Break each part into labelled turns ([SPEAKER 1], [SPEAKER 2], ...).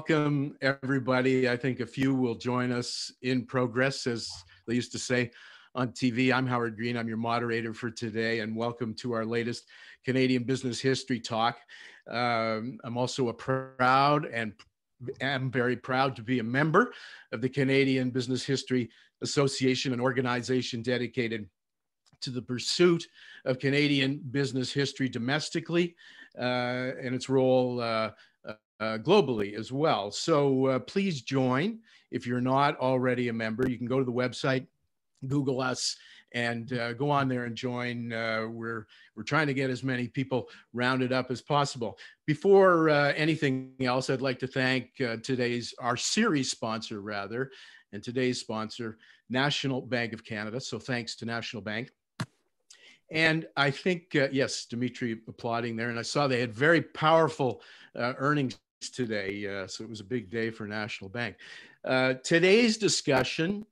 [SPEAKER 1] Welcome, everybody. I think a few will join us in progress, as they used to say on TV. I'm Howard Green. I'm your moderator for today, and welcome to our latest Canadian Business History Talk. I'm also am very proud to be a member of the Canadian Business History Association, an organization dedicated to the pursuit of Canadian business history domestically and its role globally as well. So please join. If you're not already a member, you can go to the website, Google us, and go on there and join. We're trying to get as many people rounded up as possible. Before anything else, I'd like to thank our series sponsor rather, and today's sponsor, National Bank of Canada. So thanks to National Bank. And I think, yes, Dimitri applauding there. And I saw they had very powerful earnings today. So it was a big day for National Bank. Today's discussion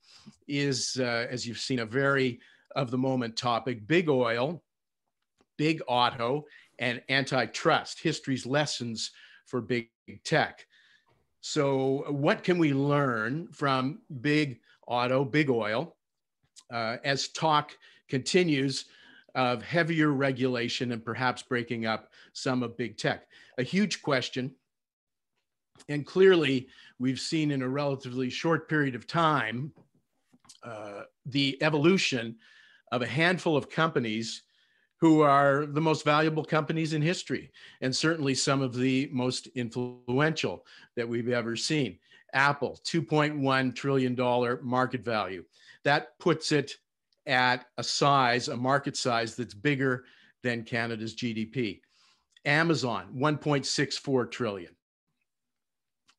[SPEAKER 1] is, as you've seen, a very of the moment topic: big oil, big auto, and antitrust, history's lessons for big tech. So what can we learn from big auto, big oil, as talk continues of heavier regulation and perhaps breaking up some of big tech? A huge question. And clearly, we've seen in a relatively short period of time the evolution of a handful of companies who are the most valuable companies in history, and certainly some of the most influential that we've ever seen. Apple, $2.1 trillion market value. That puts it at a market size that's bigger than Canada's GDP. Amazon, 1.64 trillion,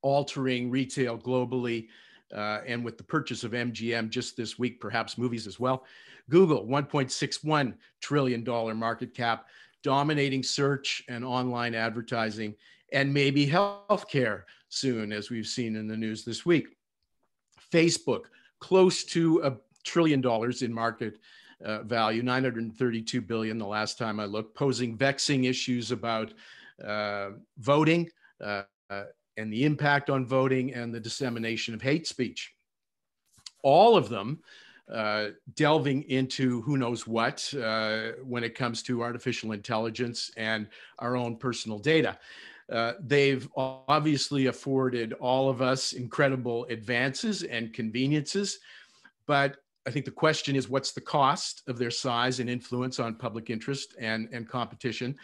[SPEAKER 1] altering retail globally, and with the purchase of MGM just this week, perhaps movies as well. Google, $1.61 trillion market cap, dominating search and online advertising, and maybe healthcare soon, as we've seen in the news this week. Facebook, close to $1 trillion in market value, 932 billion the last time I looked, posing vexing issues about voting and the impact on voting and the dissemination of hate speech. All of them delving into who knows what when it comes to artificial intelligence and our own personal data. They've obviously afforded all of us incredible advances and conveniences, but I think the question is, what's the cost of their size and influence on public interest and competition?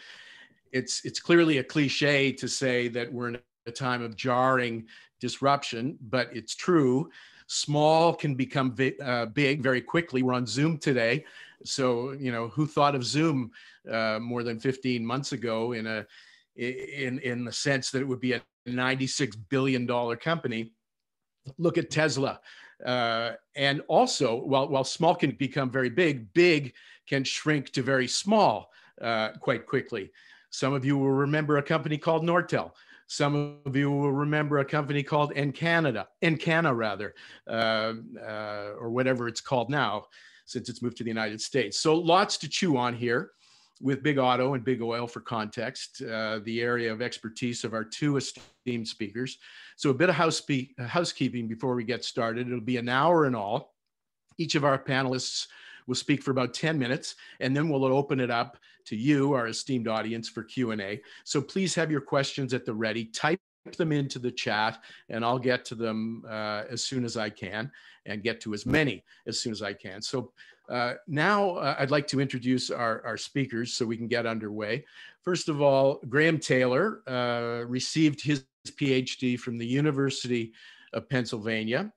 [SPEAKER 1] It's clearly a cliche to say that we're in a time of jarring disruption, but it's true. Small can become big very quickly. We're on Zoom today. So, you know, who thought of Zoom more than 15 months ago in the sense that it would be a $96 billion company? Look at Tesla. And also, while small can become very big, big can shrink to very small quite quickly. Some of you will remember a company called Nortel. Some of you will remember a company called Encana rather, or whatever it's called now, since it's moved to the United States. So lots to chew on here with big auto and big oil for context, the area of expertise of our two esteemed speakers. So a bit of housekeeping before we get started. It'll be an hour in all. Each of our panelists will speak for about 10 minutes, and then we'll open it up to you, our esteemed audience, for Q&A. So please have your questions at the ready. Type them into the chat, and I'll get to them as soon as I can, and get to as many as soon as I can. So now I'd like to introduce our speakers so we can get underway. First of all, Graham Taylor received his PhD from the University of Pennsylvania.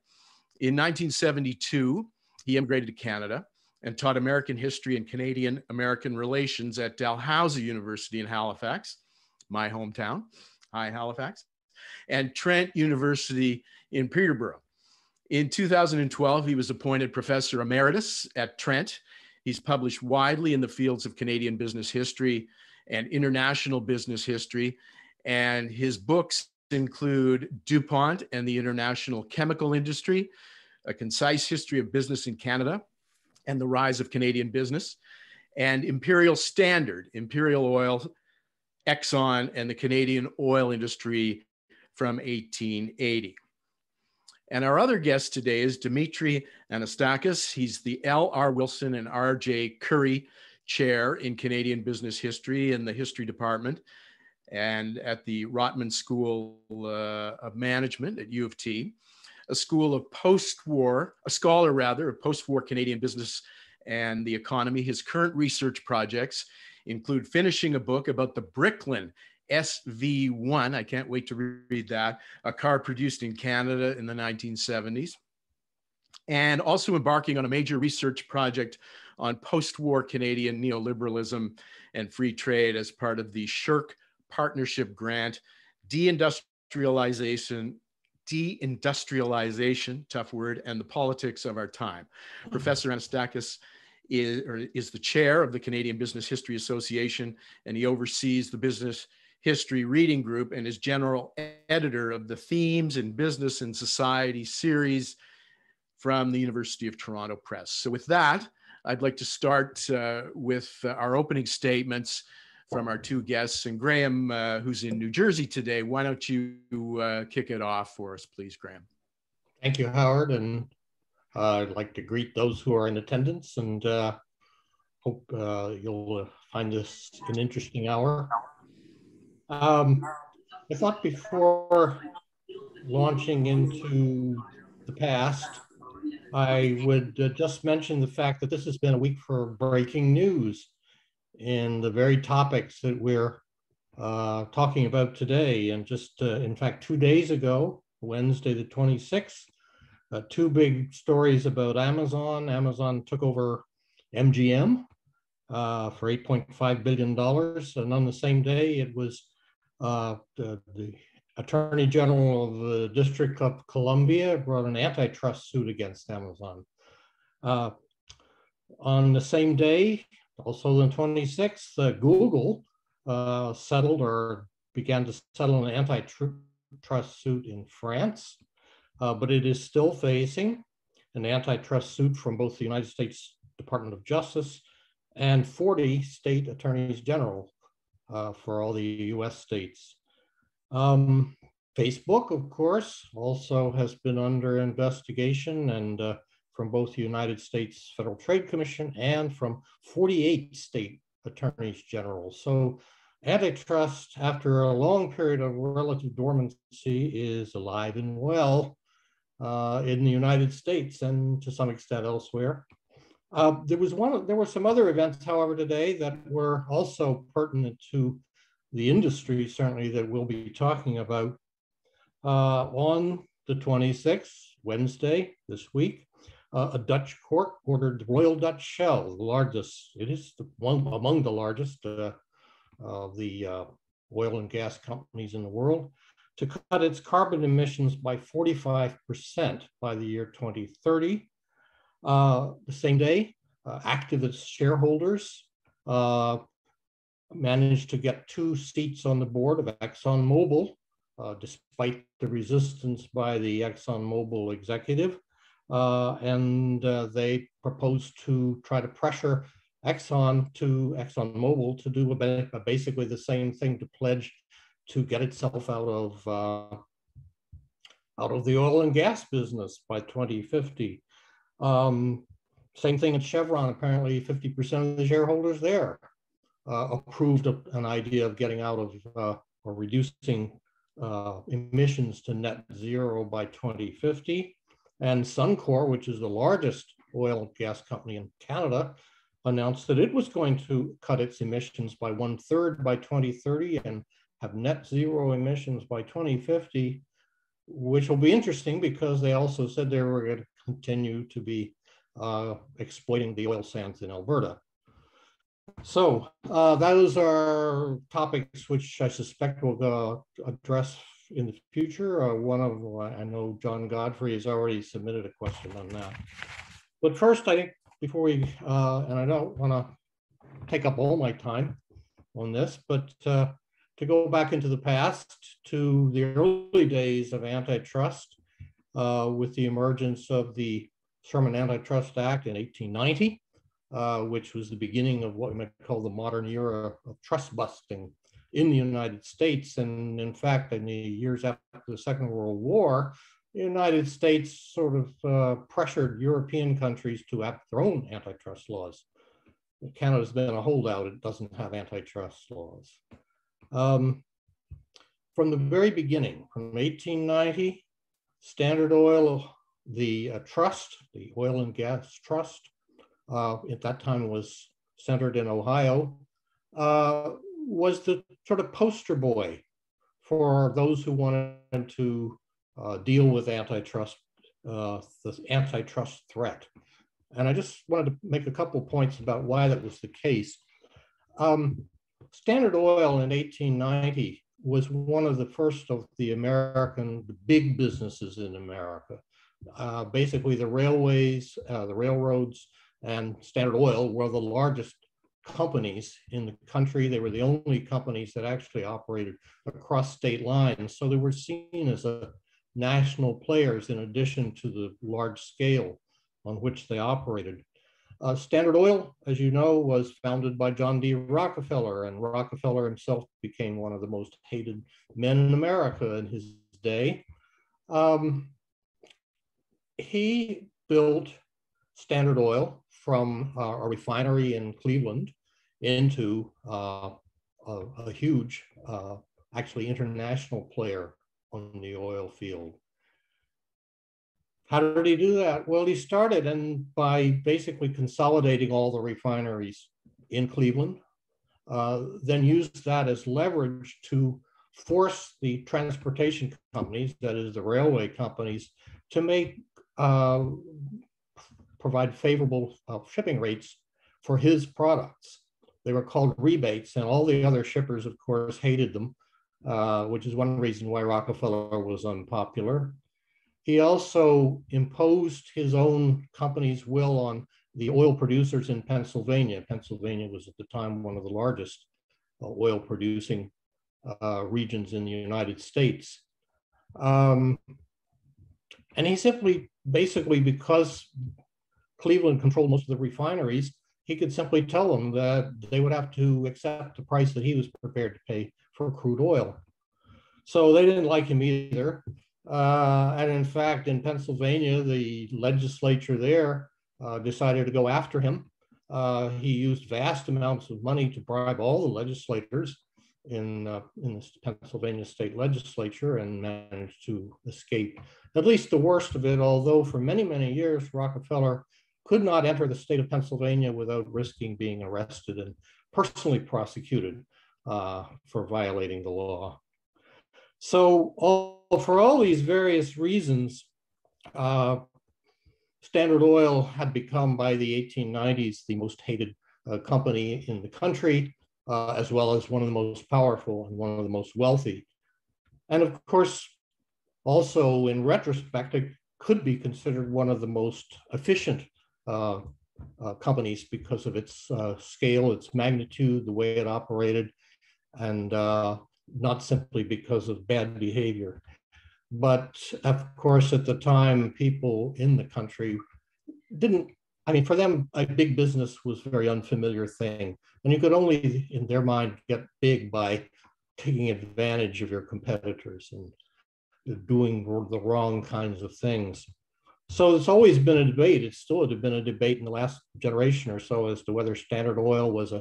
[SPEAKER 1] In 1972, he immigrated to Canada and taught American history and Canadian-American relations at Dalhousie University in Halifax, my hometown. Hi, Halifax. And Trent University in Peterborough. In 2012, he was appointed Professor Emeritus at Trent. He's published widely in the fields of Canadian business history and international business history. And his books include DuPont and the International Chemical Industry, A Concise History of Business in Canada, and the Rise of Canadian Business, and Imperial Standard, Imperial Oil, Exxon, and the Canadian oil industry from 1880. And our other guest today is Dimitri Anastakis. He's the L.R. Wilson and R.J. Curry Chair in Canadian Business History in the History Department and at the Rotman School of Management at U of T, a scholar of post-war Canadian business and the economy. His current research projects include finishing a book about the Bricklin SV1, I can't wait to read that, a car produced in Canada in the 1970s, and also embarking on a major research project on post-war Canadian neoliberalism and free trade as part of the Shirk Partnership Grant, deindustrialization, tough word, and the politics of our time. Professor Anastakis is the chair of the Canadian Business History Association, and he oversees the Business History Reading Group and is general editor of the Themes in Business and Society series from the University of Toronto Press. So with that, I'd like to start with our opening statements from our two guests. And Graham, who's in New Jersey today, why don't you kick it off for us, please, Graham?
[SPEAKER 2] Thank you, Howard. And I'd like to greet those who are in attendance and hope you'll find this an interesting hour. I thought before launching into the past, I would just mention the fact that this has been a week for breaking news in the very topics that we're talking about today. And just, in fact, 2 days ago, Wednesday the 26th, two big stories about Amazon. Amazon took over MGM for $8.5 billion. And on the same day, it was the Attorney General of the District of Columbia brought an antitrust suit against Amazon. On the same day, also the 26th, Google settled or began to settle an antitrust suit in France, but it is still facing an antitrust suit from both the United States Department of Justice and 40 state attorneys general for all the US states. Facebook, of course, also has been under investigation and from both the United States Federal Trade Commission and from 48 state attorneys general. So antitrust, after a long period of relative dormancy, is alive and well in the United States and to some extent elsewhere. There were some other events, however, today that were also pertinent to the industry, certainly, that we'll be talking about. On the 26th, Wednesday this week, a Dutch court ordered the Royal Dutch Shell, the largest, it is one among the largest of the oil and gas companies in the world, to cut its carbon emissions by 45% by the year 2030. The same day, activist shareholders managed to get 2 seats on the board of ExxonMobil, despite the resistance by the ExxonMobil executive. And they proposed to try to pressure ExxonMobil to do basically the same thing, to pledge to get itself out of the oil and gas business by 2050. Same thing at Chevron. Apparently 50% of the shareholders there approved an idea of getting out of or reducing emissions to net zero by 2050. And Suncor, which is the largest oil and gas company in Canada, announced that it was going to cut its emissions by 1/3 by 2030 and have net zero emissions by 2050, which will be interesting because they also said they were going to continue to be exploiting the oil sands in Alberta. So those are topics which I suspect we'll address in the future. I know John Godfrey has already submitted a question on that. But first, I think before we, and I don't want to take up all my time on this, but to go back into the past to the early days of antitrust with the emergence of the Sherman Antitrust Act in 1890, which was the beginning of what we might call the modern era of trust busting in the United States. And in fact, in the years after the Second World War, the United States sort of pressured European countries to act their own antitrust laws. Canada's been a holdout. It doesn't have antitrust laws. From the very beginning, from 1890, Standard Oil, the trust, the oil and gas trust, at that time was centered in Ohio, was the sort of poster boy for those who wanted to deal with antitrust, the antitrust threat. And I just wanted to make a couple of points about why that was the case. Standard Oil in 1890 was one of the first of the big businesses in America. Basically, the railways, the railroads, and Standard Oil were the largest companies in the country. They were the only companies that actually operated across state lines. So they were seen as national players in addition to the large scale on which they operated. Standard Oil, as you know, was founded by John D. Rockefeller, and Rockefeller himself became one of the most hated men in America in his day. He built Standard Oil from a refinery in Cleveland into a huge, actually international player on the oil field. How did he do that? Well, he started by basically consolidating all the refineries in Cleveland, then used that as leverage to force the transportation companies, that is the railway companies, to provide favorable shipping rates for his products. They were called rebates, and all the other shippers, of course, hated them, which is one reason why Rockefeller was unpopular. He also imposed his own company's will on the oil producers in Pennsylvania. Pennsylvania was at the time one of the largest oil producing regions in the United States. And he simply, basically, because Cleveland controlled most of the refineries, he could simply tell them that they would have to accept the price that he was prepared to pay for crude oil. So they didn't like him either. And in fact, in Pennsylvania, the legislature there decided to go after him. He used vast amounts of money to bribe all the legislators in the Pennsylvania state legislature and managed to escape at least the worst of it, although for many, many years, Rockefeller could not enter the state of Pennsylvania without risking being arrested and personally prosecuted for violating the law. So for all these various reasons, Standard Oil had become, by the 1890s, the most hated company in the country, as well as one of the most powerful and one of the most wealthy. And of course, also in retrospect, it could be considered one of the most efficient companies because of its scale, its magnitude, the way it operated, and not simply because of bad behavior. But of course, at the time, people in the country for them, a big business was a very unfamiliar thing. And you could only, in their mind, get big by taking advantage of your competitors and doing the wrong kinds of things. So it's always been a debate. It's still been a debate in the last generation or so as to whether Standard Oil was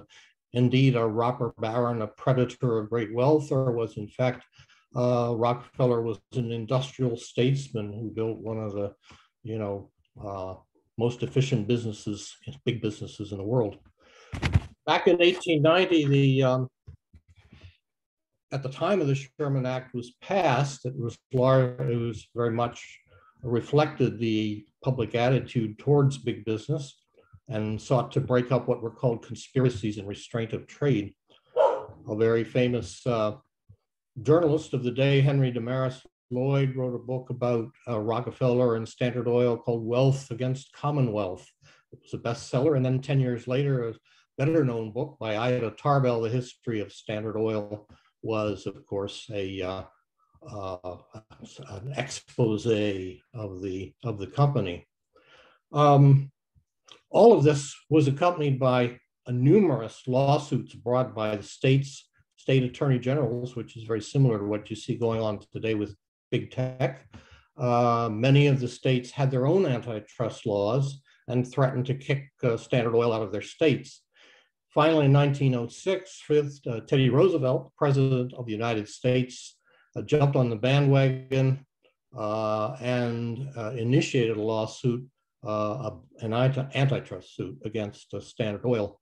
[SPEAKER 2] indeed a robber baron, a predator of great wealth, or was in fact Rockefeller was an industrial statesman who built one of the, most efficient businesses, big businesses in the world. Back in 1890, at the time of the Sherman Act was passed, it was very much reflected the public attitude towards big business and sought to break up what were called conspiracies and restraint of trade. A very famous journalist of the day, Henry Damaris Lloyd, wrote a book about Rockefeller and Standard Oil called Wealth Against Commonwealth. It was a bestseller. And then 10 years later, a better known book by Ida Tarbell, The History of Standard Oil, was, of course, an expose of the company. All of this was accompanied by numerous lawsuits brought by the states, state attorney generals, which is very similar to what you see going on today with big tech. Many of the states had their own antitrust laws and threatened to kick Standard Oil out of their states. Finally, in 1906, Teddy Roosevelt, President of the United States, jumped on the bandwagon and initiated a lawsuit, an antitrust suit against Standard Oil.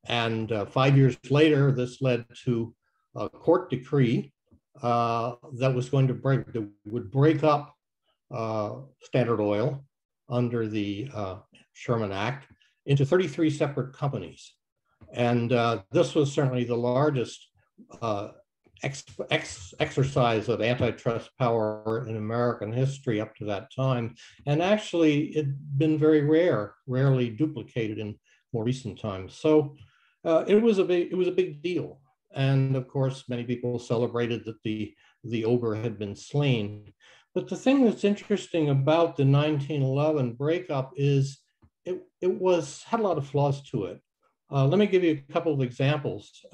[SPEAKER 2] And 5 years later, this led to a court decree that was going to break up Standard Oil under the Sherman Act into 33 separate companies. And this was certainly the largest exercise of antitrust power in American history up to that time. And actually, it had been very rarely duplicated in more recent times. So it was a big deal. And of course, many people celebrated that the ogre had been slain. But the thing that's interesting about the 1911 breakup is it had a lot of flaws to it. Let me give you a couple of examples.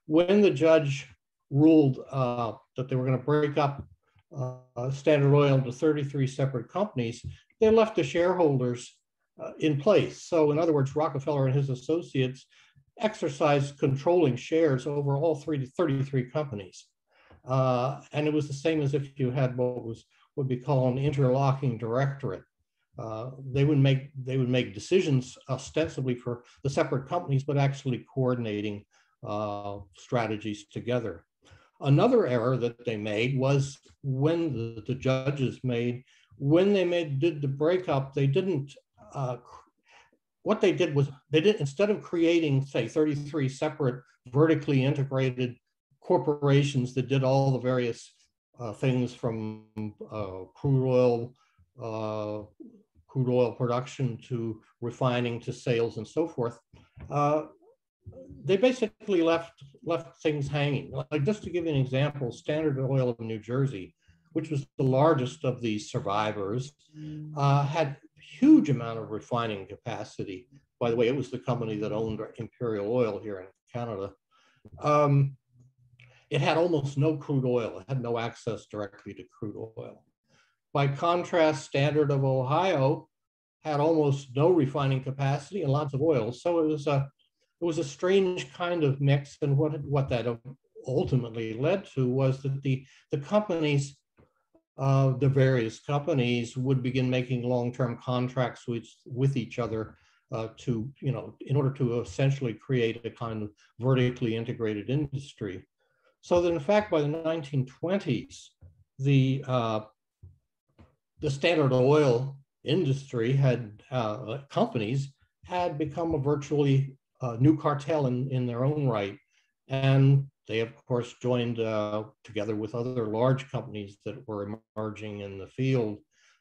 [SPEAKER 2] When the judge ruled that they were going to break up Standard Oil into 33 separate companies, they left the shareholders in place. So in other words, Rockefeller and his associates exercised controlling shares over all 33 companies. And it was the same as if you had what would be called an interlocking directorate. They would make decisions ostensibly for the separate companies, but actually coordinating strategies together. Another error that they made was when the judges when they did the breakup, they didn't. What they did was instead of creating, say, 33 separate vertically integrated corporations that did all the various things from crude oil production to refining to sales and so forth, they basically left things hanging. Like, just to give you an example, Standard Oil of New Jersey, which was the largest of these survivors, had huge amount of refining capacity. By the way, it was the company that owned Imperial Oil here in Canada. It had almost no crude oil. It had no access directly to crude oil. By contrast, Standard of Ohio had almost no refining capacity and lots of oil. So it was a strange kind of mix. And what that ultimately led to was that the companies, the various companies, would begin making long-term contracts with each other in order to essentially create a kind of vertically integrated industry. So that in fact, by the 1920s, the Standard Oil industry companies had become a virtually new cartel in their own right. And they, of course, joined together with other large companies that were emerging in the field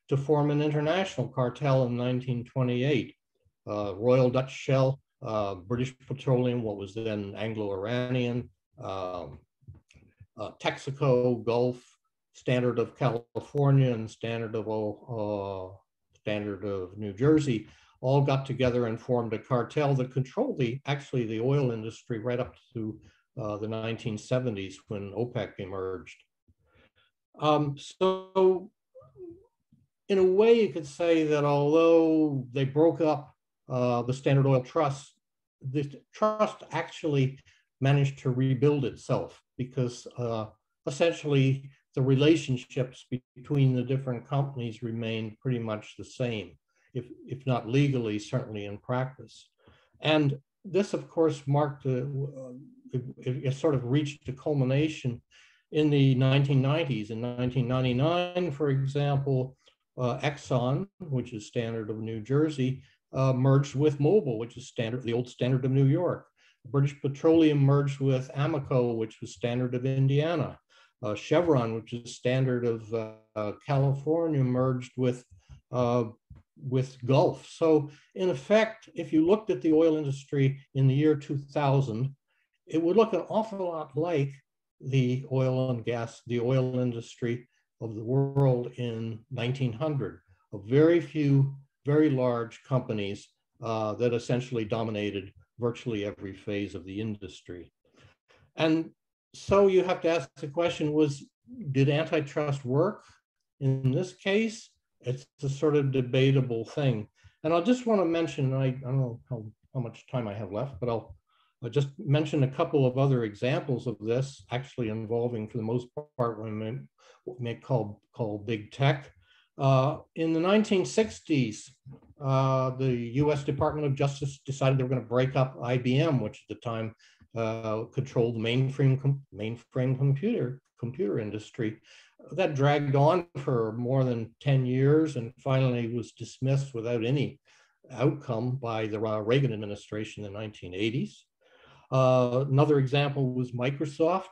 [SPEAKER 2] to form an international cartel in 1928. Royal Dutch Shell, British Petroleum, what was then Anglo-Iranian, Texaco, Gulf, Standard of California, and Standard of New Jersey all got together and formed a cartel that controlled the oil industry right up to the 1970s when OPEC emerged. So in a way, you could say that although they broke up the Standard Oil Trust, the trust actually managed to rebuild itself because essentially the relationships between the different companies remained pretty much the same, if not legally, certainly in practice. And this, of course, marked it sort of reached a culmination in the 1990s. In 1999, for example, Exxon, which is Standard of New Jersey, merged with Mobil, which is the old Standard of New York. British Petroleum merged with Amoco, which was Standard of Indiana. Chevron, which is Standard of California, merged with Gulf. So in effect, if you looked at the oil industry in the year 2000, it would look an awful lot like the oil industry of the world in 1900, of very few, very large companies that essentially dominated virtually every phase of the industry. And So you have to ask the question, did antitrust work in this case? It's a sort of debatable thing. And I'll just want to mention, I don't know how much time I have left, but I'll just mention a couple of other examples of this, actually involving, for the most part, what we may call big tech. In the 1960s, the US Department of Justice decided they were going to break up IBM, which at the time controlled the mainframe computer industry. That dragged on for more than 10 years and finally was dismissed without any outcome by the Reagan administration in the 1980s. Another example was Microsoft,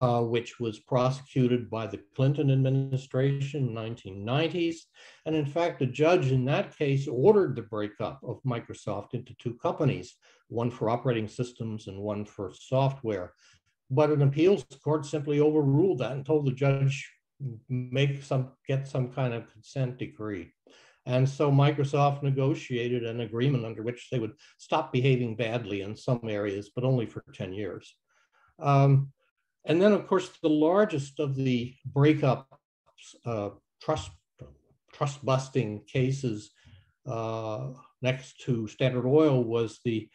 [SPEAKER 2] which was prosecuted by the Clinton administration in the 1990s. And in fact, a judge in that case ordered the breakup of Microsoft into two companies, one for operating systems and one for software. But an appeals court simply overruled that and told the judge get some kind of consent decree. And so Microsoft negotiated an agreement under which they would stop behaving badly in some areas, but only for 10 years. And then, of course, the largest of the breakup trust busting cases next to Standard Oil was the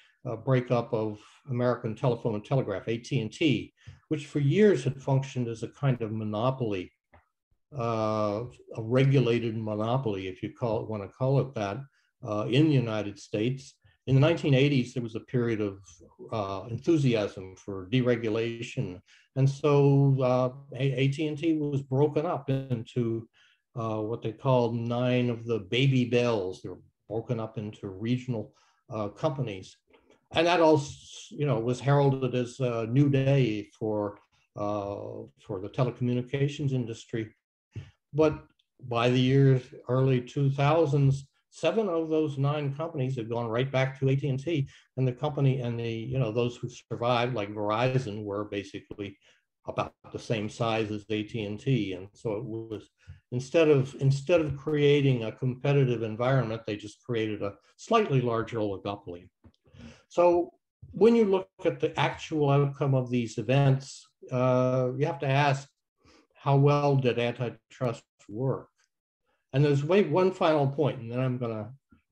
[SPEAKER 2] breakup of American Telephone and Telegraph, AT&T, which for years had functioned as a kind of monopoly, a regulated monopoly, if you want to call it that, in the United States. In the 1980s, there was a period of enthusiasm for deregulation. And so AT&T was broken up into what they called 9 of the baby bells. They were broken up into regional companies. And that also, was heralded as a new day for the telecommunications industry. But by the early 2000s, 7 of those 9 companies have gone right back to AT&T, and the company and those who survived, like Verizon, were basically about the same size as AT&T. And so it was, instead of creating a competitive environment, they just created a slightly larger oligopoly. So when you look at the actual outcome of these events, you have to ask, how well did antitrust work? And there's one final point, and then I'm going to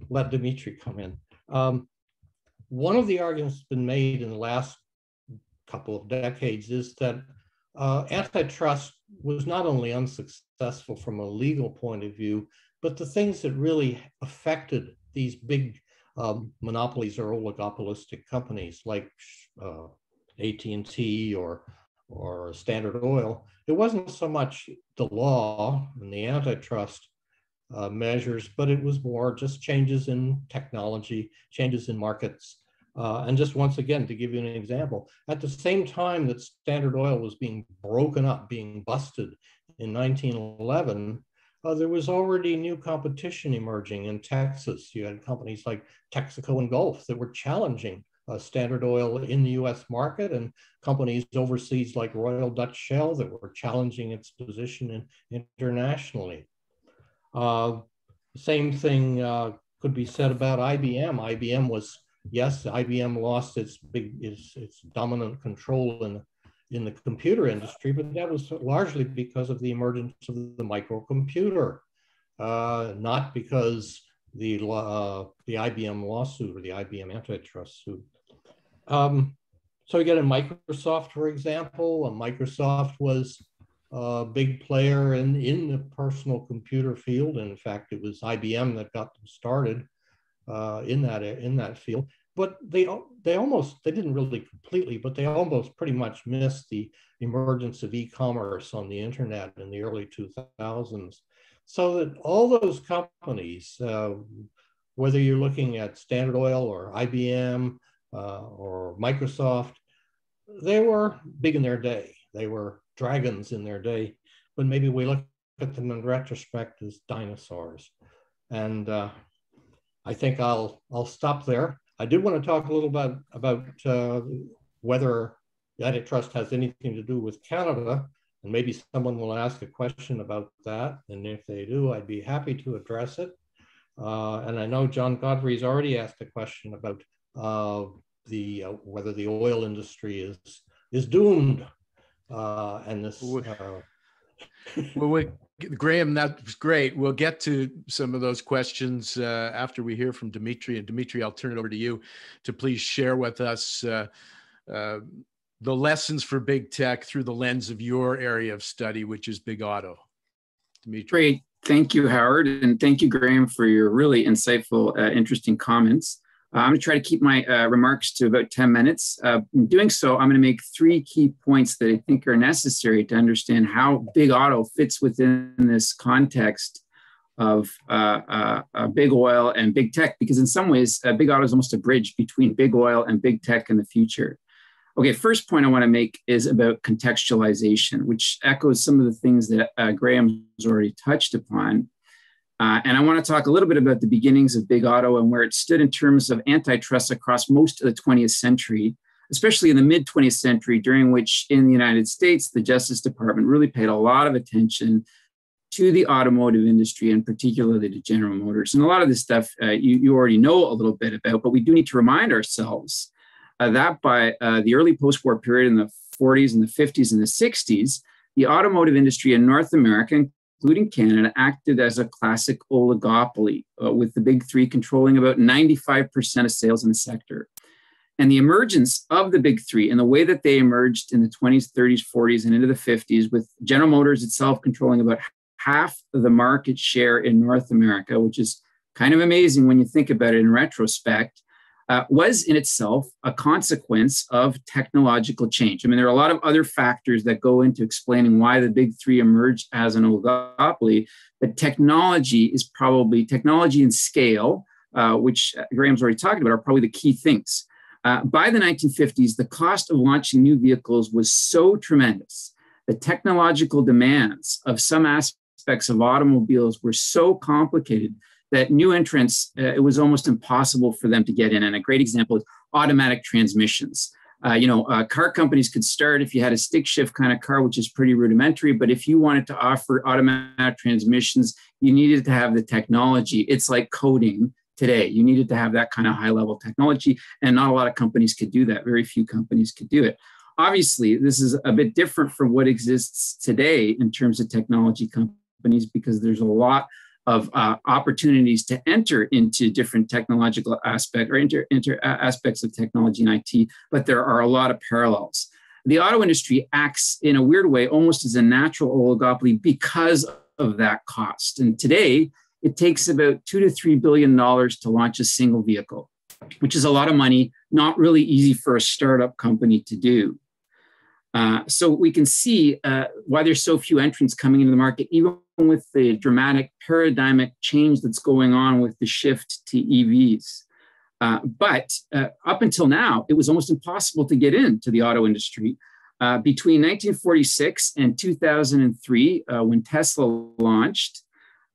[SPEAKER 2] let Dimitri come in. One of the arguments that's been made in the last couple of decades is that antitrust was not only unsuccessful from a legal point of view, but the things that really affected these big monopolies or oligopolistic companies like AT&T or Standard Oil, it wasn't so much the law and the antitrust measures, but it was more just changes in technology, changes in markets. And just once again, to give you an example, at the same time that Standard Oil was being broken up, being busted in 1911, there was already new competition emerging in Texas. You had companies like Texaco and Gulf that were challenging Standard Oil in the US market, and companies overseas like Royal Dutch Shell that were challenging its position internationally. Same thing could be said about IBM. IBM lost its dominant control in the computer industry, but that was largely because of the emergence of the microcomputer, not because the IBM lawsuit or the IBM antitrust suit. So again, in Microsoft, for example, Microsoft was a big player in the personal computer field. And in fact, it was IBM that got them started in that field. But they didn't really completely, but they almost pretty much missed the emergence of e-commerce on the internet in the early 2000s. So that all those companies, whether you're looking at Standard Oil or IBM or Microsoft, they were big in their day. They were dragons in their day, but maybe we look at them in retrospect as dinosaurs. And I think I'll stop there. I did want to talk a little bit about whether antitrust has anything to do with Canada, and maybe someone will ask a question about that. And if they do, I'd be happy to address it. And I know John Godfrey's already asked a question about whether the oil industry is is doomed. And this.
[SPEAKER 1] Well, Graham, that's great. We'll get to some of those questions after we hear from Dimitri. And Dimitri, I'll turn it over to you to please share with us the lessons for big tech through the lens of your area of study, which is big auto. Dimitri.
[SPEAKER 3] Great. Thank you, Howard. And thank you, Graham, for your really insightful, interesting comments. I'm going to try to keep my remarks to about 10 minutes. In doing so, I'm going to make 3 key points that I think are necessary to understand how big auto fits within this context of big oil and big tech, because in some ways, big auto is almost a bridge between big oil and big tech in the future. Okay, first point I want to make is about contextualization, which echoes some of the things that Graham's already touched upon. And I want to talk a little bit about the beginnings of big auto and where it stood in terms of antitrust across most of the 20th century, especially in the mid 20th century, during which in the United States, the Justice Department really paid a lot of attention to the automotive industry and particularly to General Motors. And a lot of this stuff you already know a little bit about, but we do need to remind ourselves that by the early post-war period in the 40s and the 50s and the 60s, the automotive industry in North America, including Canada, acted as a classic oligopoly, with the big 3 controlling about 95% of sales in the sector. And the emergence of the big 3 and the way that they emerged in the 20s, 30s, 40s, and into the 50s, with General Motors itself controlling about half of the market share in North America, which is kind of amazing when you think about it in retrospect, was in itself a consequence of technological change. I mean, there are a lot of other factors that go into explaining why the big 3 emerged as an oligopoly, but technology and scale, which Graham's already talked about, are probably the key things. By the 1950s, the cost of launching new vehicles was so tremendous. The technological demands of some aspects of automobiles were so complicated that new entrants, it was almost impossible for them to get in. And a great example is automatic transmissions. Car companies could start if you had a stick shift kind of car, which is pretty rudimentary. But if you wanted to offer automatic transmissions, you needed to have the technology. It's like coding today. You needed to have that kind of high level technology. And not a lot of companies could do that. Very few companies could do it. Obviously, this is a bit different from what exists today in terms of technology companies, because there's a lot of opportunities to enter into different technological aspects or enter aspects of technology and IT, but there are a lot of parallels. The auto industry acts in a weird way almost as a natural oligopoly because of that cost. And today, it takes about $2 to $3 billion to launch a single vehicle, which is a lot of money, not really easy for a startup company to do. So we can see why there's so few entrants coming into the market, even with the dramatic paradigmic change that's going on with the shift to EVs. But up until now, it was almost impossible to get into the auto industry. Between 1946 and 2003, when Tesla launched,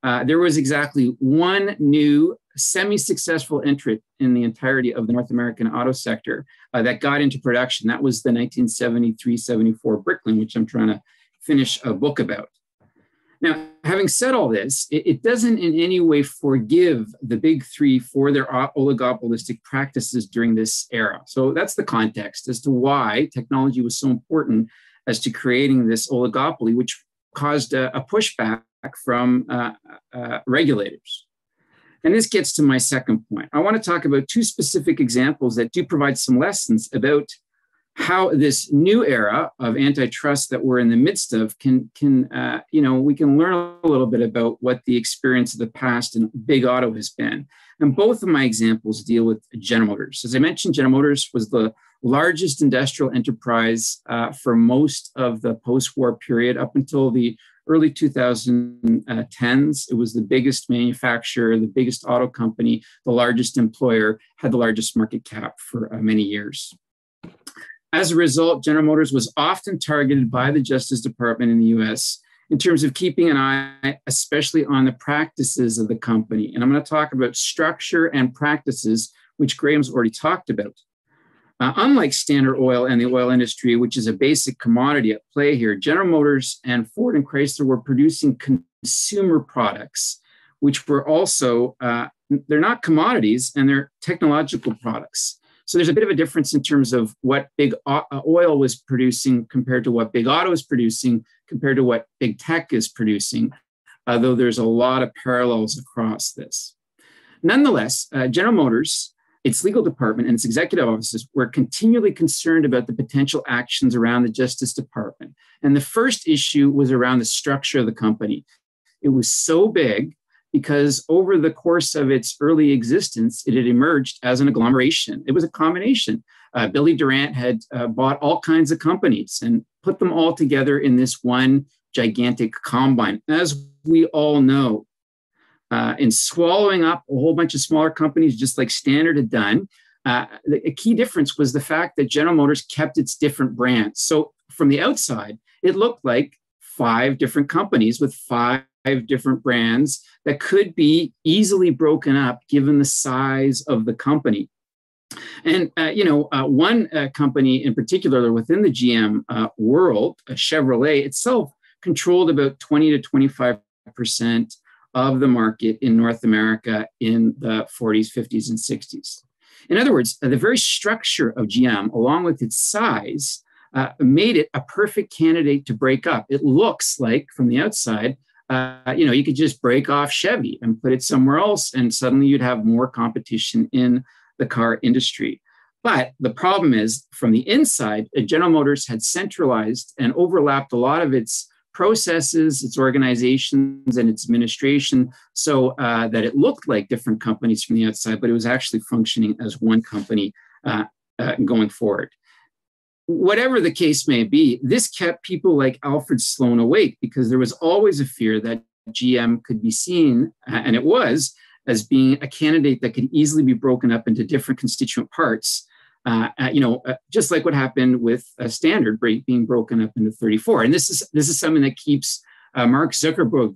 [SPEAKER 3] there was exactly one new semi-successful entrant in the entirety of the North American auto sector that got into production. That was the 1973-74 Bricklin, which I'm trying to finish a book about. Now, having said all this, it doesn't in any way forgive the big 3 for their oligopolistic practices during this era. So that's the context as to why technology was so important as to creating this oligopoly, which caused a pushback from regulators. And this gets to my second point. I want to talk about 2 specific examples that do provide some lessons about how this new era of antitrust that we're in the midst of we can learn a little bit about what the experience of the past in big auto has been. And both of my examples deal with General Motors. As I mentioned, General Motors was the largest industrial enterprise for most of the post-war period up until the early 2010s. It was the biggest manufacturer, the biggest auto company, the largest employer, had the largest market cap for many years. As a result, General Motors was often targeted by the Justice Department in the US in terms of keeping an eye, especially on the practices of the company. And I'm going to talk about structure and practices, which Graham's already talked about. Unlike Standard Oil and the oil industry, which is a basic commodity at play here, General Motors and Ford and Chrysler were producing consumer products, which were also, they're not commodities and they're technological products. So there's a bit of a difference in terms of what big oil was producing compared to what big auto is producing compared to what big tech is producing, though there's a lot of parallels across this. Nonetheless, General Motors, its legal department and its executive offices were continually concerned about the potential actions around the Justice Department. And the first issue was around the structure of the company. It was so big because over the course of its early existence, it had emerged as an agglomeration. It was a combination. Billy Durant had bought all kinds of companies and put them all together in this one gigantic combine. As we all know, in swallowing up a whole bunch of smaller companies, just like Standard had done, a key difference was the fact that General Motors kept its different brands. So from the outside, it looked like 5 different companies with 5 different brands that could be easily broken up given the size of the company. And, one company in particular within the GM world, Chevrolet itself, controlled about 20 to 25% of the market in North America in the 40s, 50s, and 60s. In other words, the very structure of GM, along with its size, made it a perfect candidate to break up. It looks like, from the outside, you could just break off Chevy and put it somewhere else, and suddenly you'd have more competition in the car industry. But the problem is, from the inside, General Motors had centralized and overlapped a lot of its processes, its organizations, and its administration so that it looked like different companies from the outside, but it was actually functioning as one company going forward. Whatever the case may be, this kept people like Alfred Sloan awake because there was always a fear that GM could be seen, and it was, as being a candidate that could easily be broken up into different constituent parts. Just like what happened with Standard being broken up into 34. And this is something that keeps Mark Zuckerberg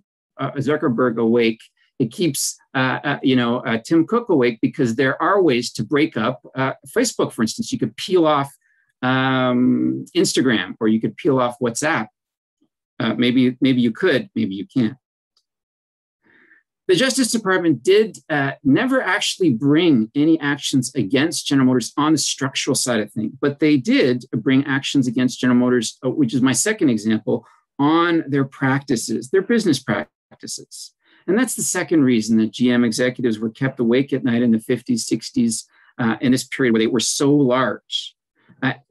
[SPEAKER 3] awake. It keeps Tim Cook awake because there are ways to break up Facebook. For instance, you could peel off Instagram, or you could peel off WhatsApp. Maybe you could, maybe you can't. The Justice Department did never actually bring any actions against General Motors on the structural side of things, but they did bring actions against General Motors, which is my second example, on their practices, their business practices. And that's the second reason that GM executives were kept awake at night in the 50s, 60s, in this period where they were so large,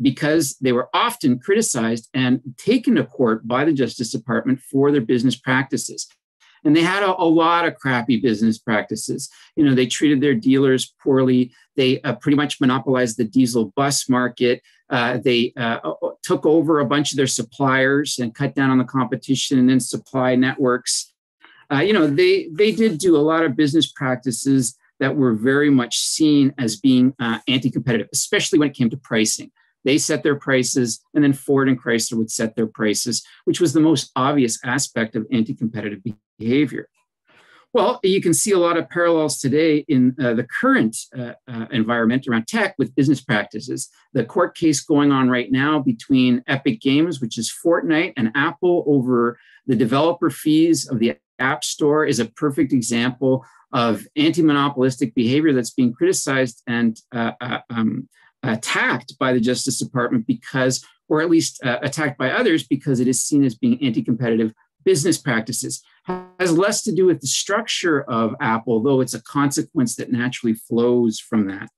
[SPEAKER 3] because they were often criticized and taken to court by the Justice Department for their business practices. And they had a lot of crappy business practices. They treated their dealers poorly. They pretty much monopolized the diesel bus market. They took over a bunch of their suppliers and cut down on the competition and then supply networks. They did do a lot of business practices that were very much seen as being anti-competitive, especially when it came to pricing. They set their prices, and then Ford and Chrysler would set their prices, which was the most obvious aspect of anti-competitive behavior. Well, you can see a lot of parallels today in the current environment around tech with business practices. The court case going on right now between Epic Games, which is Fortnite, and Apple over the developer fees of the App Store is a perfect example of anti-monopolistic behavior that's being criticized and attacked by the Justice Department because, or at least attacked by others because it is seen as being anti-competitive business practices. Has less to do with the structure of Apple, though it's a consequence that naturally flows from that.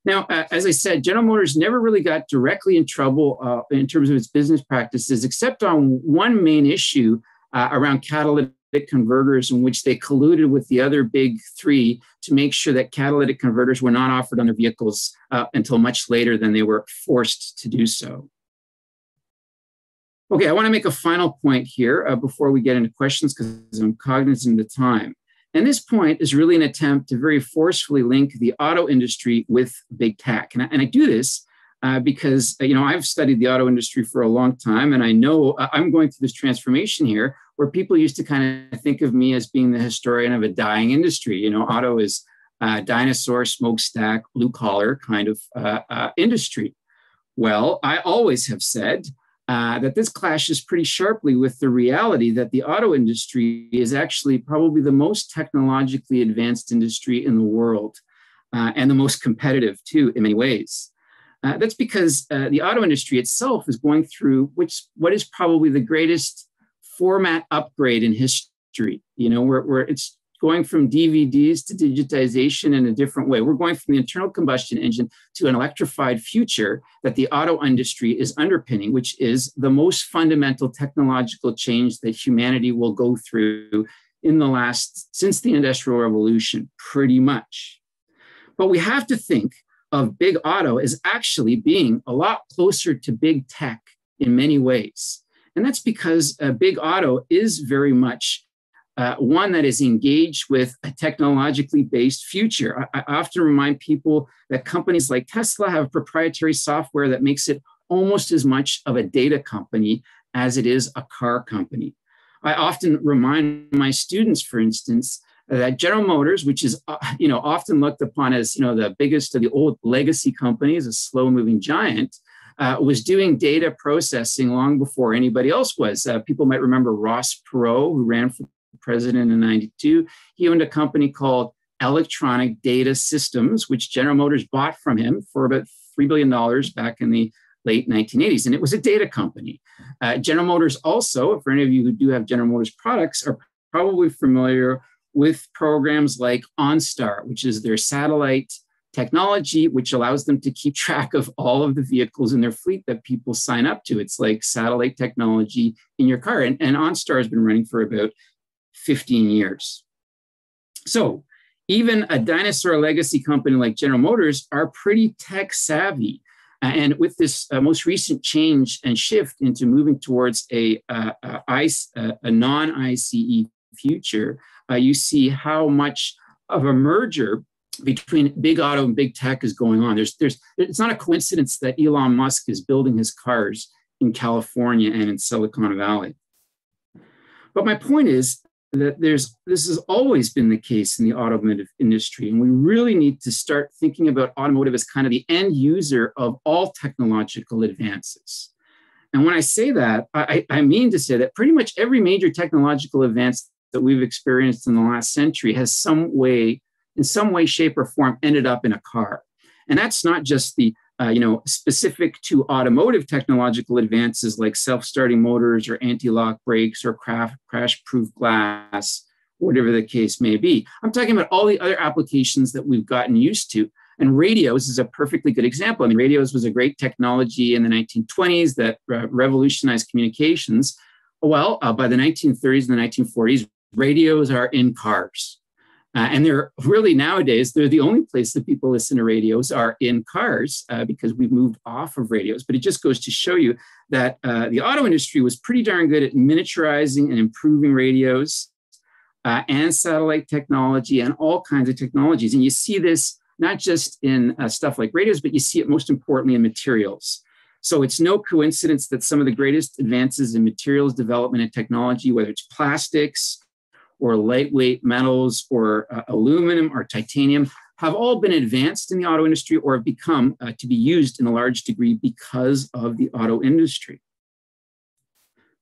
[SPEAKER 3] Now, as I said, General Motors never really got directly in trouble in terms of its business practices, except on one main issue around catalytic converters, in which they colluded with the other big three to make sure that catalytic converters were not offered on their vehicles until much later than they were forced to do so. Okay, I want to make a final point here before we get into questions because I'm cognizant of the time. And this point is really an attempt to very forcefully link the auto industry with big tech. And I do this because, I've studied the auto industry for a long time, and I know I'm going through this transformation here where people used to kind of think of me as being the historian of a dying industry. Auto is dinosaur, smokestack, blue collar kind of industry. Well, I always have said that this clashes pretty sharply with the reality that the auto industry is actually probably the most technologically advanced industry in the world. and the most competitive too in many ways. That's because the auto industry itself is going through what is probably the greatest format upgrade in history. You know, where it's going from DVDs to digitization in a different way. We're going from the internal combustion engine to an electrified future that the auto industry is underpinning, which is the most fundamental technological change that humanity will go through since the Industrial Revolution, pretty much. But we have to think of big auto as actually being a lot closer to big tech in many ways. And that's because big auto is very much one that is engaged with a technologically based future. I often remind people that companies like Tesla have proprietary software that makes it almost as much of a data company as it is a car company. I often remind my students, for instance, that General Motors, which is often looked upon as the biggest of the old legacy companies, a slow-moving giant, was doing data processing long before anybody else was. People might remember Ross Perot, who ran for president in '92. He owned a company called Electronic Data Systems, which General Motors bought from him for about $3 billion back in the late 1980s. And it was a data company. General Motors also, for any of you who do have General Motors products, are probably familiar with programs like OnStar, which is their satellite technology, which allows them to keep track of all of the vehicles in their fleet that people sign up to. It's like satellite technology in your car. And OnStar has been running for about 15 years. So even a dinosaur legacy company like General Motors are pretty tech savvy. And with this most recent change and shift into moving towards a non-ICE future, you see how much of a merger between big auto and big tech is going on. It's not a coincidence that Elon Musk is building his cars in California and in Silicon Valley. But my point is that this has always been the case in the automotive industry, and we really need to start thinking about automotive as kind of the end user of all technological advances. And when I say that, I mean to say that pretty much every major technological advance that we've experienced in the last century has in some way, shape, or form ended up in a car. And that's not just the specific to automotive technological advances like self-starting motors or anti-lock brakes or crash-proof glass, whatever the case may be. I'm talking about all the other applications that we've gotten used to. And radios is a perfectly good example. I mean, radios was a great technology in the 1920s that revolutionized communications. Well, by the 1930s and the 1940s, radios are in cars. And they're really nowadays, they're the only place that people listen to radios are in cars because we've moved off of radios. But it just goes to show you that the auto industry was pretty darn good at miniaturizing and improving radios and satellite technology and all kinds of technologies. And you see this not just in stuff like radios, but you see it most importantly in materials. So it's no coincidence that some of the greatest advances in materials development and technology, whether it's plastics or lightweight metals or aluminum or titanium, have all been advanced in the auto industry or have become to be used in a large degree because of the auto industry.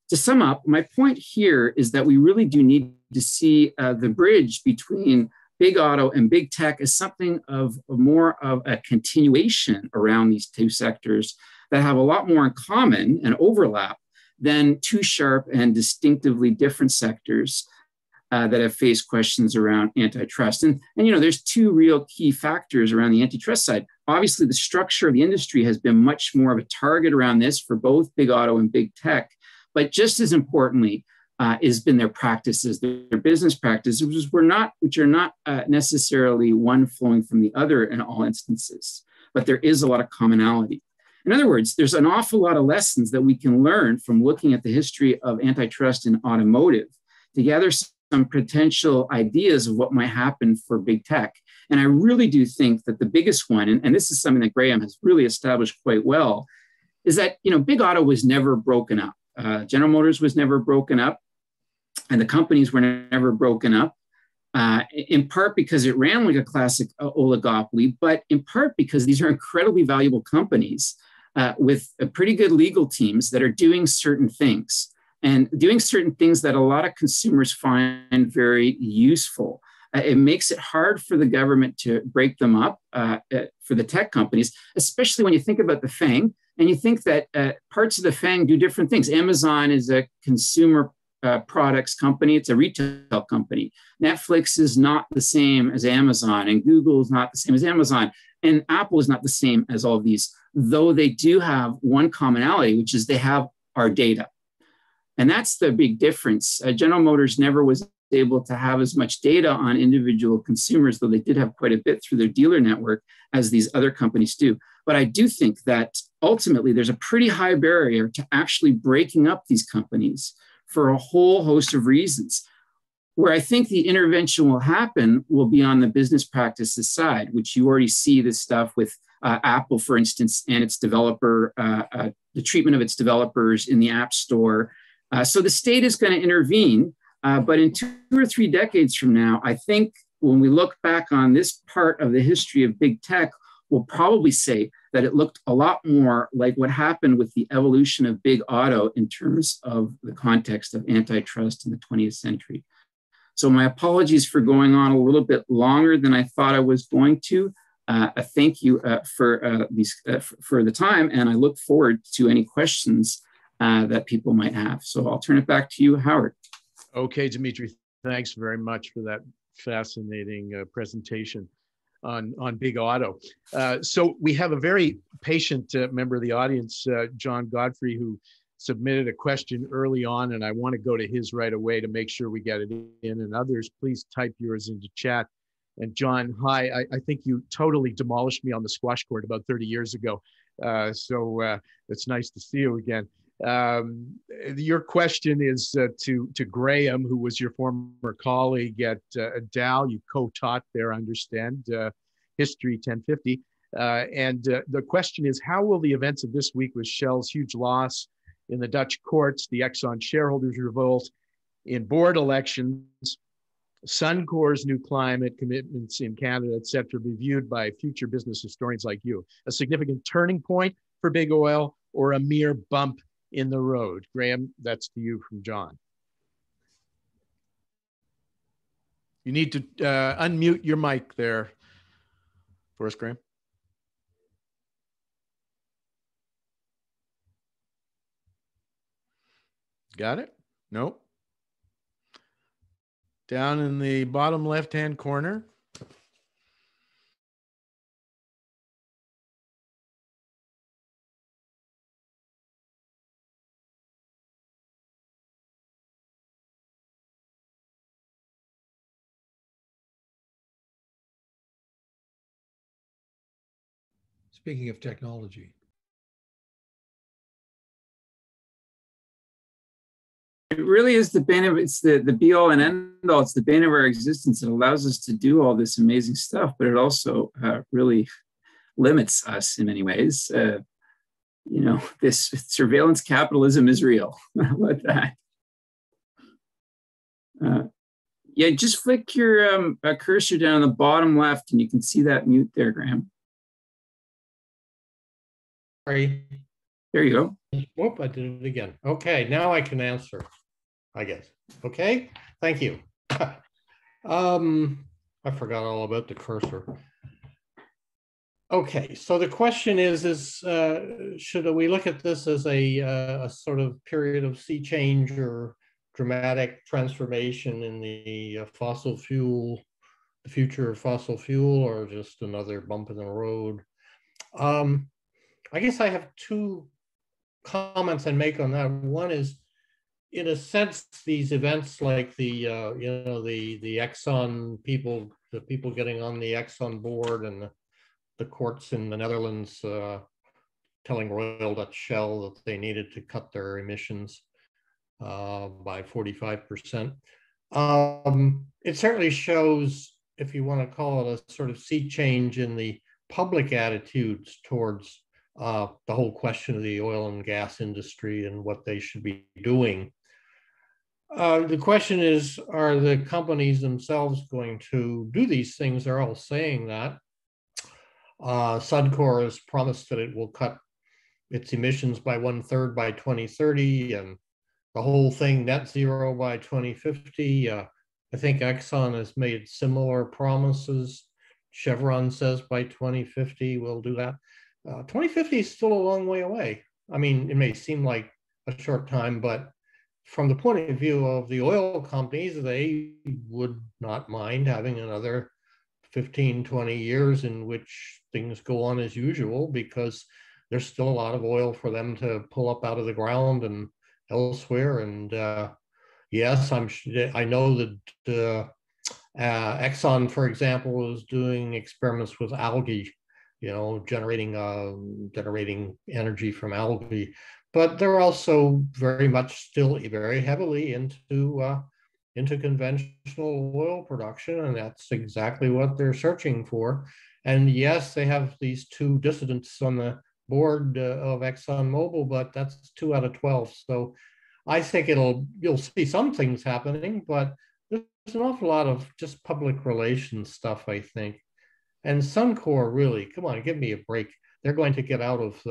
[SPEAKER 3] To sum up, my point here is that we really do need to see the bridge between big auto and big tech as something of more of a continuation around these two sectors that have a lot more in common and overlap than two sharp and distinctively different sectors that have faced questions around antitrust. And there's two real key factors around the antitrust side. Obviously, the structure of the industry has been much more of a target around this for both big auto and big tech. But just as importantly, has been their practices, their business practices, which are not necessarily one flowing from the other in all instances. But there is a lot of commonality. In other words, there's an awful lot of lessons that we can learn from looking at the history of antitrust in automotive to gather some potential ideas of what might happen for big tech. And I really do think that the biggest one, and this is something that Graham has really established quite well, is that big auto was never broken up. General Motors was never broken up, and the companies were never broken up, in part because it ran like a classic oligopoly, but in part because these are incredibly valuable companies with pretty good legal teams that are doing certain things. And doing certain things that a lot of consumers find very useful. It makes it hard for the government to break them up for the tech companies, especially when you think about the FANG and you think that parts of the FANG do different things. Amazon is a consumer products company. It's a retail company. Netflix is not the same as Amazon, and Google is not the same as Amazon, and Apple is not the same as all of these, though they do have one commonality, which is they have our data. And that's the big difference. General Motors never was able to have as much data on individual consumers, though they did have quite a bit through their dealer network, as these other companies do. But I do think that ultimately there's a pretty high barrier to actually breaking up these companies for a whole host of reasons. Where I think the intervention will happen will be on the business practices side, which you already see this stuff with Apple, for instance, and its developer, the treatment of its developers in the App Store. So the state is going to intervene, but in 2 or 3 decades from now, I think when we look back on this part of the history of big tech, we'll probably say that it looked a lot more like what happened with the evolution of big auto in terms of the context of antitrust in the 20th century. So my apologies for going on a little bit longer than I thought I was going to. Thank you for the time, and I look forward to any questions that people might have. So I'll turn it back to you, Howard.
[SPEAKER 1] Okay, Dimitri, thanks very much for that fascinating presentation on big auto. So we have a very patient member of the audience, John Godfrey, who submitted a question early on, and I want to go to his right away to make sure we get it in. And others, please type yours into chat. And John, hi, I think you totally demolished me on the squash court about 30 years ago. So it's nice to see you again. Your question is to Graham, who was your former colleague at Dow. You co-taught there, I understand, History 1050. And the question is, how will the events of this week with Shell's huge loss in the Dutch courts, the Exxon shareholders revolt, in board elections, Suncor's new climate commitments in Canada, et cetera, be viewed by future business historians like you? A significant turning point for big oil or a mere bump in the road? Graham, that's to you from John. You need to unmute your mic there for us, Graham. Got it? Nope. Down in the bottom left-hand corner.
[SPEAKER 4] Speaking of technology.
[SPEAKER 3] It really is the bane of, it's the be all and end all. It's the bane of our existence. It allows us to do all this amazing stuff, but it also really limits us in many ways. You know, this surveillance capitalism is real. How about that? Yeah, just flick your cursor down on the bottom left and you can see that mute there, Graham.
[SPEAKER 2] Sorry.
[SPEAKER 3] There you go.
[SPEAKER 2] Whoop, I did it again. Okay, now I can answer, I guess. Okay, thank you. I forgot all about the cursor. Okay, so the question is should we look at this as a sort of period of sea change or dramatic transformation in the fossil fuel, the future of fossil fuel, or just another bump in the road? I guess I have two comments I make on that. One is, in a sense, these events like the you know, the Exxon people, the people getting on the Exxon board, and the courts in the Netherlands telling Royal Dutch Shell that they needed to cut their emissions by 45%. It certainly shows, if you want to call it a sort of sea change in the public attitudes towards the whole question of the oil and gas industry and what they should be doing. The question is, are the companies themselves going to do these things? They're all saying that. Suncor has promised that it will cut its emissions by 1/3 by 2030, and the whole thing net zero by 2050. I think Exxon has made similar promises. Chevron says by 2050 we'll do that. 2050 is still a long way away. I mean, it may seem like a short time, but from the point of view of the oil companies, they would not mind having another 15, 20 years in which things go on as usual, because there's still a lot of oil for them to pull up out of the ground and elsewhere. And yes, I know that Exxon, for example, is doing experiments with algae, generating energy from algae. But they're also very much still very heavily into conventional oil production, and that's exactly what they're searching for. And yes, they have these two dissidents on the board of ExxonMobil, but that's 2 out of 12. So I think you'll see some things happening, but there's an awful lot of just public relations stuff, I think. And Suncor, really, come on, give me a break. They're going to get out of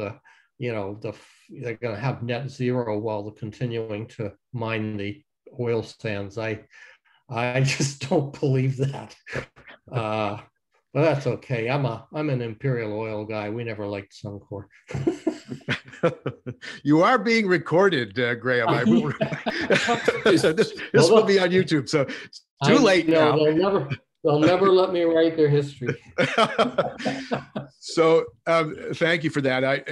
[SPEAKER 2] they're going to have net zero while they're continuing to mine the oil sands. I just don't believe that. But that's okay. I'm an Imperial Oil guy. We never liked Suncor.
[SPEAKER 1] You are being recorded, Graham. This will be on YouTube, so it's too late now.
[SPEAKER 2] They'll never let me write their history.
[SPEAKER 1] So thank you for that.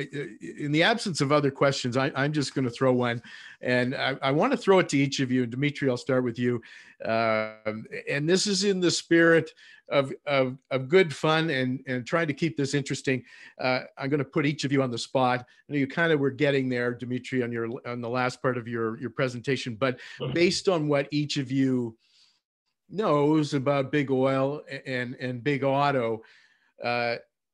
[SPEAKER 1] In the absence of other questions, I'm just going to throw one, and I want to throw it to each of you. And Dimitri, I'll start with you. And this is in the spirit of good fun and trying to keep this interesting. I'm going to put each of you on the spot. I know you kind of were getting there, Dimitri, on the last part of your presentation, but based on what each of you knows about big oil and big auto,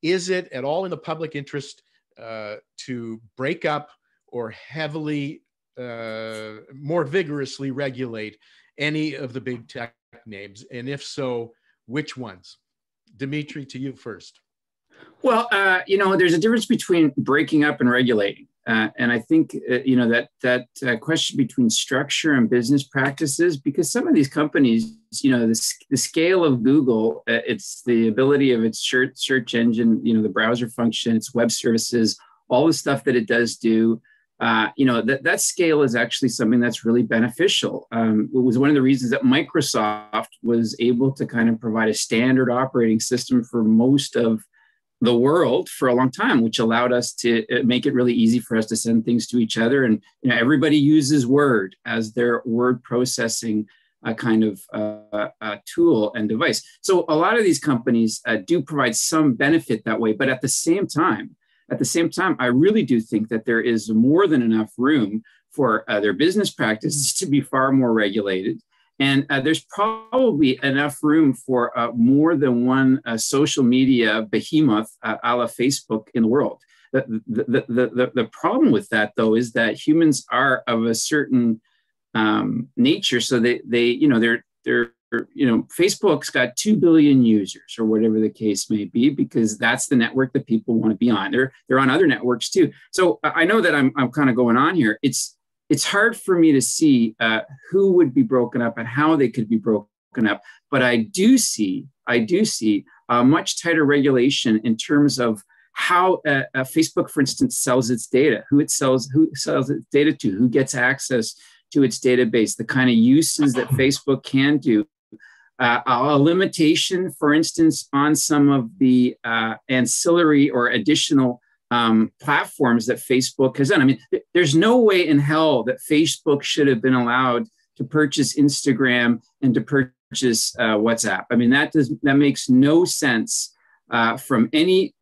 [SPEAKER 1] is it at all in the public interest to break up or heavily, more vigorously regulate any of the big tech names? And if so, which ones? Dimitri, to you first.
[SPEAKER 3] Well, there's a difference between breaking up and regulating. And I think, that question between structure and business practices, because some of these companies, the scale of Google, it's the ability of its search engine, the browser function, its web services, all the stuff that it does do, that scale is actually something that's really beneficial. It was one of the reasons that Microsoft was able to kind of provide a standard operating system for most of the world for a long time, which allowed us to make it really easy for us to send things to each other. And everybody uses Word as their word processing kind of tool and device. So a lot of these companies do provide some benefit that way. But at the same time, I really do think that there is more than enough room for their business practices to be far more regulated. And there's probably enough room for more than one social media behemoth a la Facebook in the world. The problem with that, though, is that humans are of a certain nature. So Facebook's got 2 billion users or whatever the case may be, because that's the network that people want to be on. They're on other networks too. So I know that I'm kind of going on here. It's hard for me to see who would be broken up and how they could be broken up. But I do see a much tighter regulation in terms of how Facebook, for instance, sells its data, who sells its data to, who gets access to its database, the kind of uses that Facebook can do. A limitation, for instance, on some of the ancillary or additional platforms that Facebook has done. I mean, there's no way in hell that Facebook should have been allowed to purchase Instagram and to purchase WhatsApp. I mean, that makes no sense from any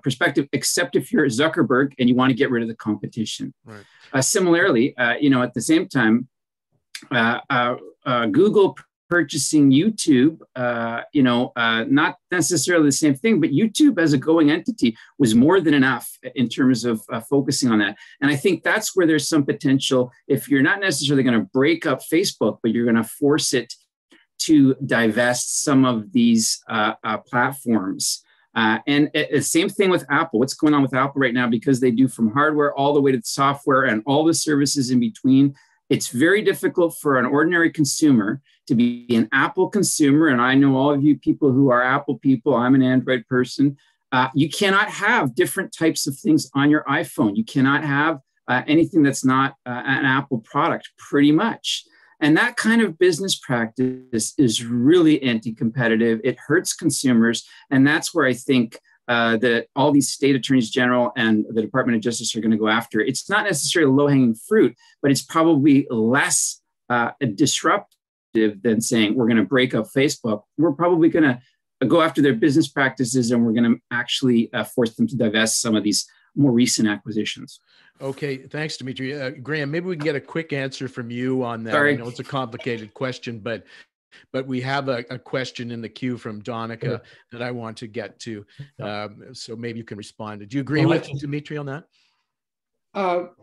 [SPEAKER 3] perspective, except if you're Zuckerberg and you want to get rid of the competition. Right. Similarly, at the same time, Google purchasing YouTube, not necessarily the same thing, but YouTube as a going entity was more than enough in terms of focusing on that. And I think that's where there's some potential, if you're not necessarily going to break up Facebook, but you're going to force it to divest some of these platforms. And the same thing with Apple. What's going on with Apple right now, because they do from hardware all the way to the software and all the services in between, It's very difficult for an ordinary consumer to be an Apple consumer. And I know all of you people who are Apple people, I'm an Android person. You cannot have different types of things on your iPhone. You cannot have anything that's not an Apple product, pretty much. And that kind of business practice is really anti-competitive. It hurts consumers. And that's where I think that all these state attorneys general and the Department of Justice are going to go after. It's not necessarily low-hanging fruit, but it's probably less disruptive than saying we're going to break up Facebook. We're probably going to go after their business practices, and we're going to actually force them to divest some of these more recent acquisitions.
[SPEAKER 1] Okay, thanks, Dimitri. Graham, maybe we can get a quick answer from you on that.
[SPEAKER 3] Sorry.
[SPEAKER 1] I know it's a complicated question, but we have a question in the queue from Donica that I want to get to. So maybe you can respond. Do you agree with Dimitri on that?
[SPEAKER 2] Well,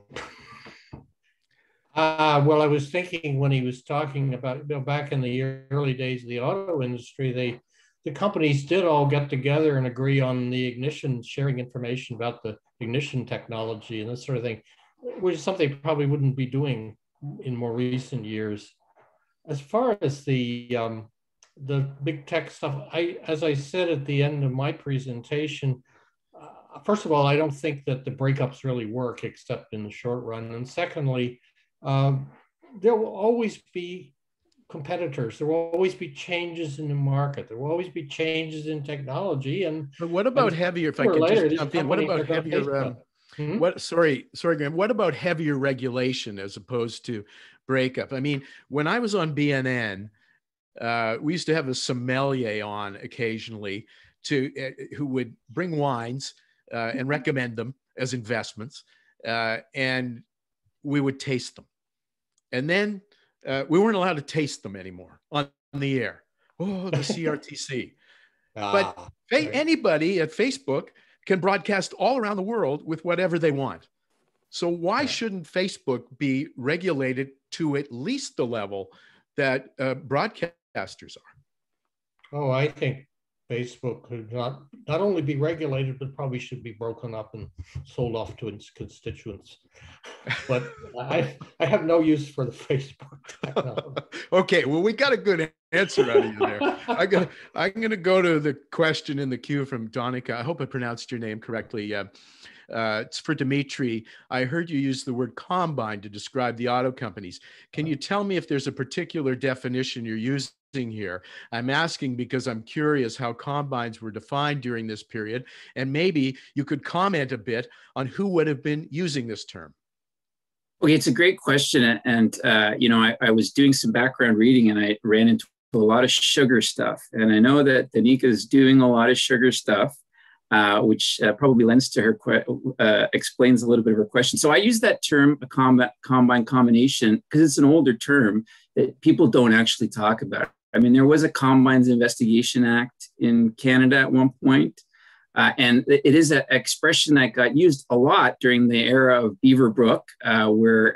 [SPEAKER 2] I was thinking when he was talking about, back in the early days of the auto industry, the companies did all get together and agree on the ignition, sharing information about the ignition technology and this sort of thing, which is something they probably wouldn't be doing in more recent years. As far as the big tech stuff, as I said at the end of my presentation, first of all, I don't think that the breakups really work except in the short run. And secondly, there will always be competitors. There will always be changes in the market. There will always be changes in technology.
[SPEAKER 1] But what about heavier? If I could just jump in, what about heavier? Sorry, Graham. What about heavier regulation as opposed to breakup? I mean, when I was on BNN, we used to have a sommelier on occasionally who would bring wines and recommend them as investments, and we would taste them, and then we weren't allowed to taste them anymore on the air. Oh, the CRTC. But anybody at Facebook can broadcast all around the world with whatever they want. So why shouldn't Facebook be regulated to at least the level that broadcasters are?
[SPEAKER 2] Oh, I think Facebook could not only be regulated, but probably should be broken up and sold off to its constituents. But I have no use for the Facebook technology.
[SPEAKER 1] Okay, well, we got a good answer out of you there. I'm gonna go to the question in the queue from Donica. I hope I pronounced your name correctly. It's for Dimitri. I heard you use the word combine to describe the auto companies. Can you tell me if there's a particular definition you're using here? I'm asking because I'm curious how combines were defined during this period, and maybe you could comment a bit on who would have been using this term.
[SPEAKER 3] Okay, it's a great question. And I was doing some background reading and I ran into a lot of sugar stuff. And I know that Danica is doing a lot of sugar stuff, which probably lends to her, explains a little bit of her question. So I use that term, a combine combination, because it's an older term that people don't actually talk about. I mean, there was a Combines Investigation Act in Canada at one point. And it is an expression that got used a lot during the era of Beaverbrook, where,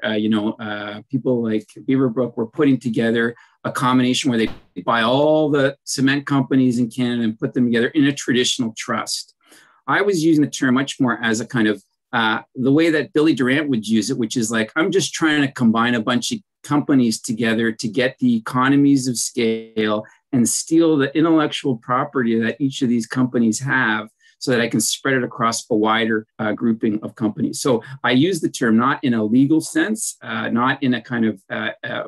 [SPEAKER 3] people like Beaverbrook were putting together a combination where they buy all the cement companies in Canada and put them together in a traditional trust. I was using the term much more as a kind of the way that Billy Durant would use it, which is like, I'm just trying to combine a bunch of companies together to get the economies of scale and steal the intellectual property that each of these companies have, so that I can spread it across a wider grouping of companies. So I use the term not in a legal sense, not in a kind of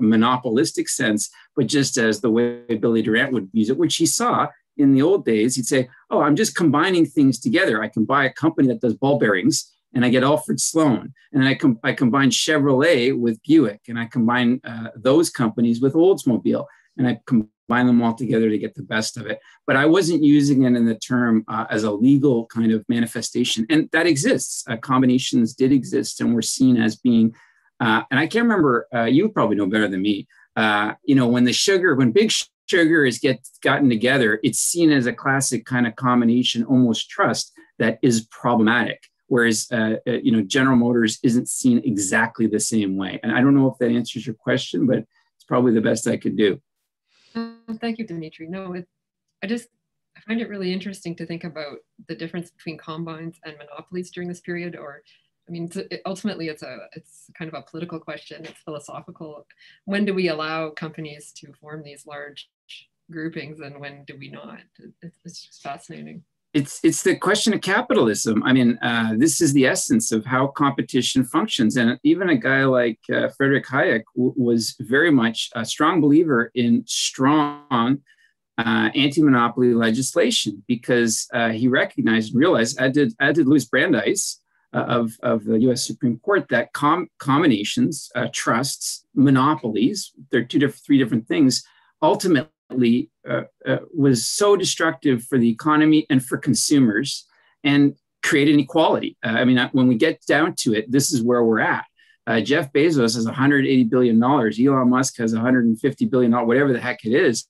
[SPEAKER 3] monopolistic sense, but just as the way Billy Durant would use it, which he saw in the old days. He'd say, oh, I'm just combining things together. I can buy a company that does ball bearings and I get Alfred Sloan. And then I combine Chevrolet with Buick, and I combine those companies with Oldsmobile, and I combine them all together to get the best of it. But I wasn't using it in the term as a legal kind of manifestation. And that exists. Combinations did exist and were seen as being, and I can't remember, you probably know better than me, when big sugar is gotten together, it's seen as a classic kind of combination, almost trust, that is problematic. Whereas, General Motors isn't seen exactly the same way. And I don't know if that answers your question, but it's probably the best I could do.
[SPEAKER 5] Thank you, Dimitri. No, I find it really interesting to think about the difference between combines and monopolies during this period, or I mean, ultimately, it's kind of a political question. It's philosophical. When do we allow companies to form these large groupings, and when do we not? It's just fascinating.
[SPEAKER 3] It's the question of capitalism. I mean, this is the essence of how competition functions. And even a guy like Friedrich Hayek was very much a strong believer in strong anti-monopoly legislation, because he recognized and realized, as did Louis Brandeis of the U.S. Supreme Court, that combinations, trusts, monopolies, they're three different things, ultimately was so destructive for the economy and for consumers, and create inequality. I mean, when we get down to it, this is where we're at. Jeff Bezos has $180 billion. Elon Musk has $150 billion, whatever the heck it is,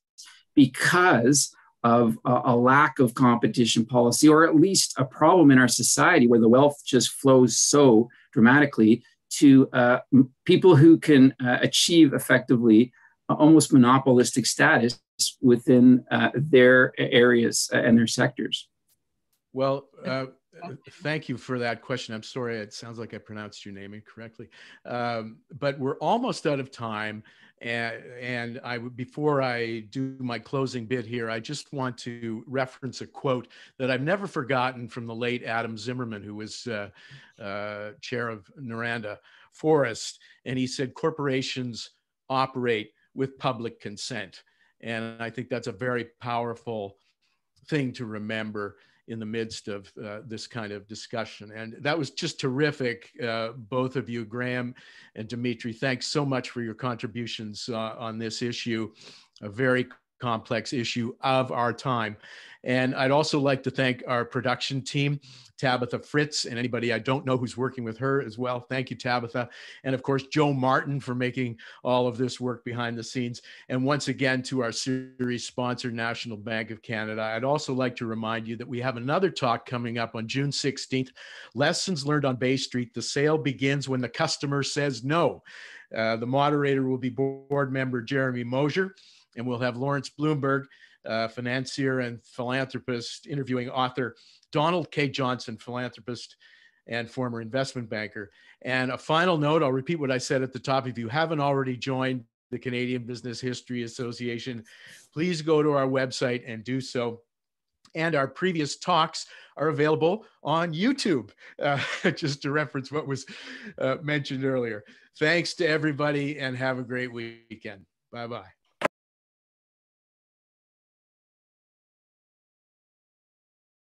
[SPEAKER 3] because of a lack of competition policy, or at least a problem in our society where the wealth just flows so dramatically to people who can achieve effectively almost monopolistic status within their areas and their sectors.
[SPEAKER 1] Well, thank you for that question. I'm sorry, it sounds like I pronounced your name incorrectly. But we're almost out of time. And before I do my closing bit here, I just want to reference a quote that I've never forgotten from the late Adam Zimmerman, who was chair of Noranda Forest. And he said, "Corporations operate with public consent." And I think that's a very powerful thing to remember in the midst of this kind of discussion. And that was just terrific, both of you, Graham and Dimitri. Thanks so much for your contributions on this issue, a very complex issue of our time. And I'd also like to thank our production team, Tabitha Fritz, and anybody I don't know who's working with her as well. Thank you, Tabitha. And of course, Joe Martin for making all of this work behind the scenes. And once again, to our series sponsor, National Bank of Canada. I'd also like to remind you that we have another talk coming up on June 16th, Lessons Learned on Bay Street. The sale begins when the customer says no. The moderator will be board member Jeremy Mosier, and we'll have Lawrence Bloomberg, financier and philanthropist, interviewing author Donald K. Johnson, philanthropist and former investment banker. And a final note, I'll repeat what I said at the top. If you haven't already joined the Canadian Business History Association, please go to our website and do so. And our previous talks are available on YouTube, just to reference what was mentioned earlier. Thanks to everybody, and have a great weekend. Bye-bye.